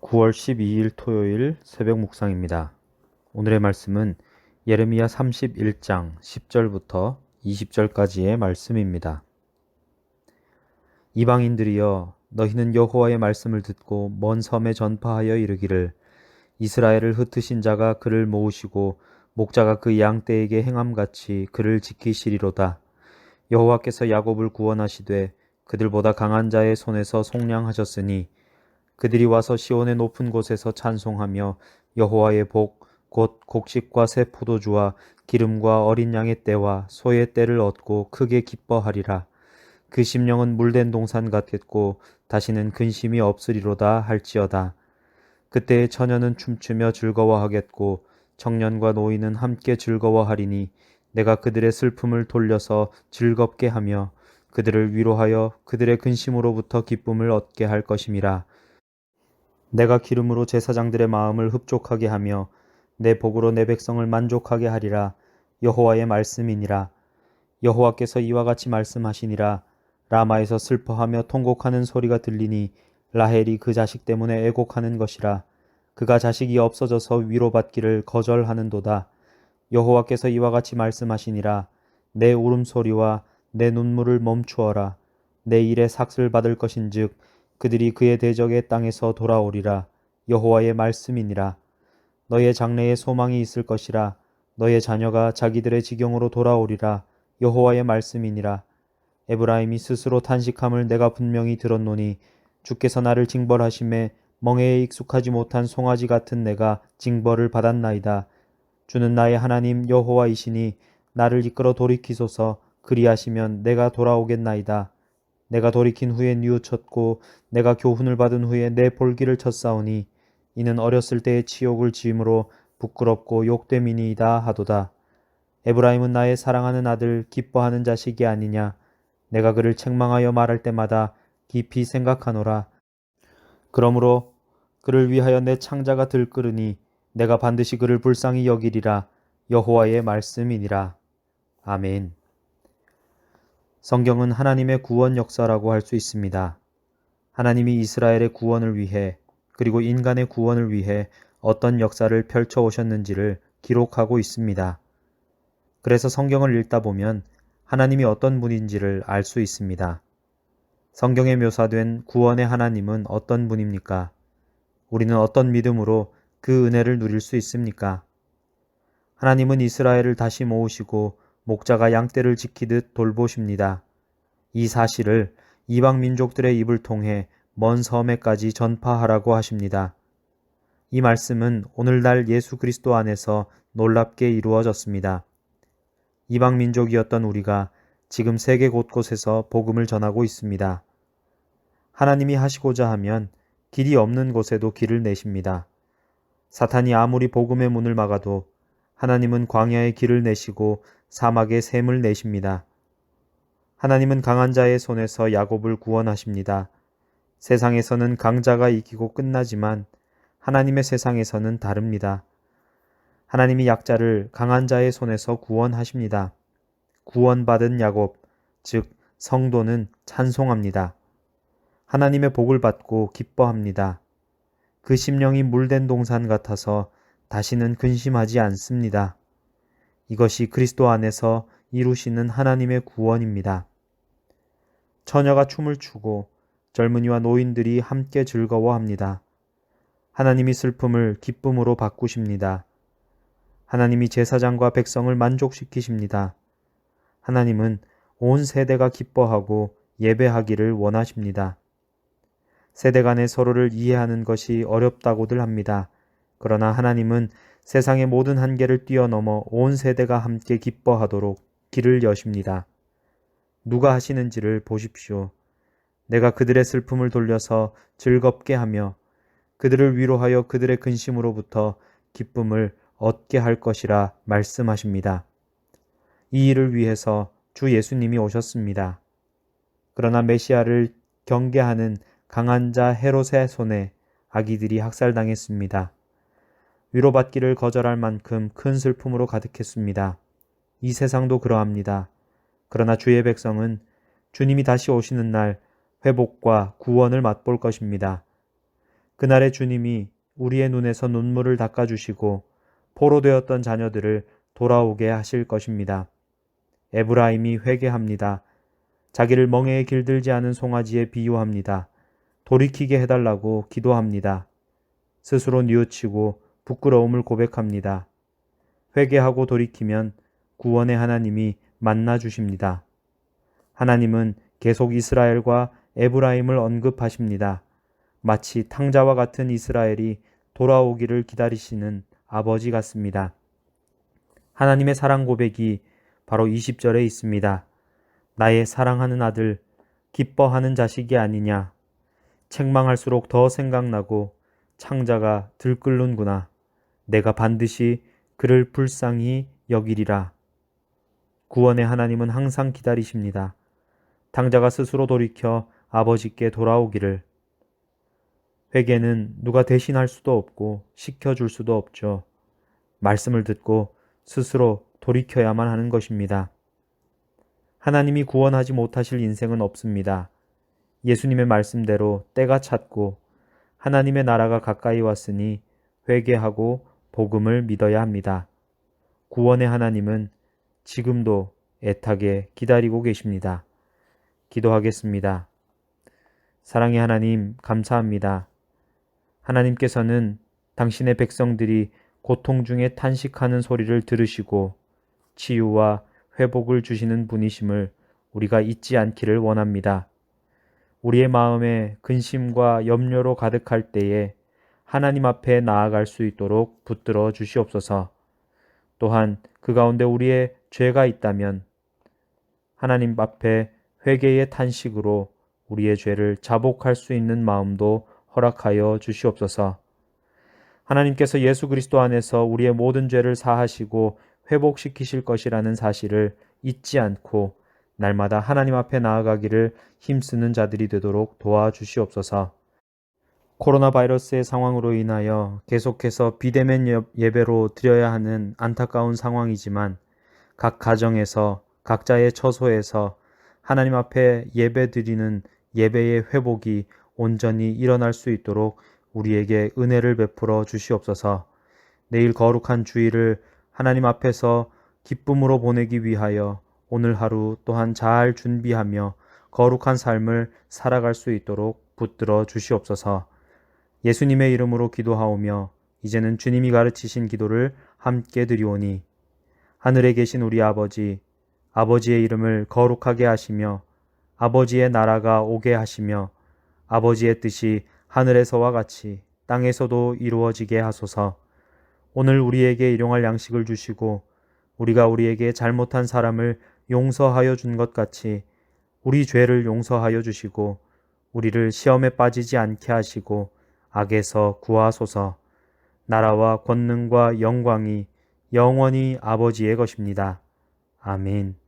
9월 12일 토요일 새벽 묵상입니다. 오늘의 말씀은 예레미야 31장 10절부터 20절까지의 말씀입니다. 이방인들이여, 너희는 여호와의 말씀을 듣고 먼 섬에 전파하여 이르기를, 이스라엘을 흩으신 자가 그를 모으시고 목자가 그 양떼에게 행함같이 그를 지키시리로다. 여호와께서 야곱을 구원하시되 그들보다 강한 자의 손에서 속량하셨으니 그들이 와서 시온의 높은 곳에서 찬송하며 여호와의 복 곧 곡식과 새 포도주와 기름과 어린 양의 떼와 소의 떼를 얻고 크게 기뻐하리라. 그 심령은 물된 동산 같겠고 다시는 근심이 없으리로다 할지어다. 그때의 처녀는 춤추며 즐거워하겠고 청년과 노인은 함께 즐거워하리니 내가 그들의 슬픔을 돌려서 즐겁게 하며 그들을 위로하여 그들의 근심으로부터 기쁨을 얻게 할 것임이라. 내가 기름으로 제사장들의 마음을 흡족하게 하며 내 복으로 내 백성을 만족하게 하리라. 여호와의 말씀이니라. 여호와께서 이와 같이 말씀하시니라. 라마에서 슬퍼하며 통곡하는 소리가 들리니 라헬이 그 자식 때문에 애곡하는 것이라. 그가 자식이 없어져서 위로받기를 거절하는도다. 여호와께서 이와 같이 말씀하시니라. 내 울음소리와 내 눈물을 멈추어라. 내 일에 삭슬 받을 것인즉 그들이 그의 대적의 땅에서 돌아오리라. 여호와의 말씀이니라. 너의 장래에 소망이 있을 것이라. 너의 자녀가 자기들의 지경으로 돌아오리라. 여호와의 말씀이니라. 에브라임이 스스로 탄식함을 내가 분명히 들었노니 주께서 나를 징벌하심에 멍에에 익숙하지 못한 송아지 같은 내가 징벌을 받았나이다. 주는 나의 하나님 여호와이시니 나를 이끌어 돌이키소서. 그리하시면 내가 돌아오겠나이다. 내가 돌이킨 후에 뉘우쳤고 내가 교훈을 받은 후에 내 볼기를 쳤사오니 이는 어렸을 때의 치욕을 지음으로 부끄럽고 욕됨이니이다 하도다. 에브라임은 나의 사랑하는 아들 기뻐하는 자식이 아니냐. 내가 그를 책망하여 말할 때마다 깊이 생각하노라. 그러므로 그를 위하여 내 창자가 들끓으니 내가 반드시 그를 불쌍히 여기리라. 여호와의 말씀이니라. 아멘. 성경은 하나님의 구원 역사라고 할 수 있습니다. 하나님이 이스라엘의 구원을 위해 그리고 인간의 구원을 위해 어떤 역사를 펼쳐 오셨는지를 기록하고 있습니다. 그래서 성경을 읽다 보면 하나님이 어떤 분인지를 알 수 있습니다. 성경에 묘사된 구원의 하나님은 어떤 분입니까? 우리는 어떤 믿음으로 그 은혜를 누릴 수 있습니까? 하나님은 이스라엘을 다시 모으시고 목자가 양떼를 지키듯 돌보십니다. 이 사실을 이방 민족들의 입을 통해 먼 섬에까지 전파하라고 하십니다. 이 말씀은 오늘날 예수 그리스도 안에서 놀랍게 이루어졌습니다. 이방 민족이었던 우리가 지금 세계 곳곳에서 복음을 전하고 있습니다. 하나님이 하시고자 하면 길이 없는 곳에도 길을 내십니다. 사탄이 아무리 복음의 문을 막아도 하나님은 광야에 길을 내시고 사막에 샘을 내십니다. 하나님은 강한 자의 손에서 야곱을 구원하십니다. 세상에서는 강자가 이기고 끝나지만 하나님의 세상에서는 다릅니다. 하나님이 약자를 강한 자의 손에서 구원하십니다. 구원받은 야곱, 즉 성도는 찬송합니다. 하나님의 복을 받고 기뻐합니다. 그 심령이 물된 동산 같아서 다시는 근심하지 않습니다. 이것이 그리스도 안에서 이루시는 하나님의 구원입니다. 처녀가 춤을 추고 젊은이와 노인들이 함께 즐거워합니다. 하나님이 슬픔을 기쁨으로 바꾸십니다. 하나님이 제사장과 백성을 만족시키십니다. 하나님은 온 세대가 기뻐하고 예배하기를 원하십니다. 세대 간에 서로를 이해하는 것이 어렵다고들 합니다. 그러나 하나님은 세상의 모든 한계를 뛰어넘어 온 세대가 함께 기뻐하도록 길을 여십니다. 누가 하시는지를 보십시오. 내가 그들의 슬픔을 돌려서 즐겁게 하며 그들을 위로하여 그들의 근심으로부터 기쁨을 얻게 할 것이라 말씀하십니다. 이 일을 위해서 주 예수님이 오셨습니다. 그러나 메시아를 경계하는 강한 자 헤롯의 손에 아기들이 학살당했습니다. 위로받기를 거절할 만큼 큰 슬픔으로 가득했습니다. 이 세상도 그러합니다. 그러나 주의 백성은 주님이 다시 오시는 날 회복과 구원을 맛볼 것입니다. 그날의 주님이 우리의 눈에서 눈물을 닦아주시고 포로되었던 자녀들을 돌아오게 하실 것입니다. 에브라임이 회개합니다. 자기를 멍에에 길들지 않은 송아지에 비유합니다. 돌이키게 해달라고 기도합니다. 스스로 뉘우치고 부끄러움을 고백합니다. 회개하고 돌이키면 구원의 하나님이 만나 주십니다. 하나님은 계속 이스라엘과 에브라임을 언급하십니다. 마치 탕자와 같은 이스라엘이 돌아오기를 기다리시는 아버지 같습니다. 하나님의 사랑 고백이 바로 20절에 있습니다. 나의 사랑하는 아들, 기뻐하는 자식이 아니냐. 책망할수록 더 생각나고 창자가 들끓는구나. 내가 반드시 그를 불쌍히 여기리라. 구원의 하나님은 항상 기다리십니다. 탕자가 스스로 돌이켜 아버지께 돌아오기를. 회개는 누가 대신할 수도 없고 시켜줄 수도 없죠. 말씀을 듣고 스스로 돌이켜야만 하는 것입니다. 하나님이 구원하지 못하실 인생은 없습니다. 예수님의 말씀대로 때가 찼고 하나님의 나라가 가까이 왔으니 회개하고 복음을 믿어야 합니다. 구원의 하나님은 지금도 애타게 기다리고 계십니다. 기도하겠습니다. 사랑의 하나님, 감사합니다. 하나님께서는 당신의 백성들이 고통 중에 탄식하는 소리를 들으시고 치유와 회복을 주시는 분이심을 우리가 잊지 않기를 원합니다. 우리의 마음에 근심과 염려로 가득할 때에 하나님 앞에 나아갈 수 있도록 붙들어 주시옵소서. 또한 그 가운데 우리의 죄가 있다면 하나님 앞에 회개의 탄식으로 우리의 죄를 자복할 수 있는 마음도 허락하여 주시옵소서. 하나님께서 예수 그리스도 안에서 우리의 모든 죄를 사하시고 회복시키실 것이라는 사실을 잊지 않고 날마다 하나님 앞에 나아가기를 힘쓰는 자들이 되도록 도와주시옵소서. 코로나 바이러스의 상황으로 인하여 계속해서 비대면 예배로 드려야 하는 안타까운 상황이지만 각 가정에서 각자의 처소에서 하나님 앞에 예배 드리는 예배의 회복이 온전히 일어날 수 있도록 우리에게 은혜를 베풀어 주시옵소서. 내일 거룩한 주일을 하나님 앞에서 기쁨으로 보내기 위하여 오늘 하루 또한 잘 준비하며 거룩한 삶을 살아갈 수 있도록 붙들어 주시옵소서. 예수님의 이름으로 기도하오며 이제는 주님이 가르치신 기도를 함께 드리오니 하늘에 계신 우리 아버지, 아버지의 이름을 거룩하게 하시며 아버지의 나라가 오게 하시며 아버지의 뜻이 하늘에서와 같이 땅에서도 이루어지게 하소서. 오늘 우리에게 일용할 양식을 주시고 우리가 우리에게 잘못한 사람을 용서하여 준 것 같이 우리 죄를 용서하여 주시고 우리를 시험에 빠지지 않게 하시고 악에서 구하소서. 나라와 권능과 영광이 영원히 아버지의 것입니다. 아멘.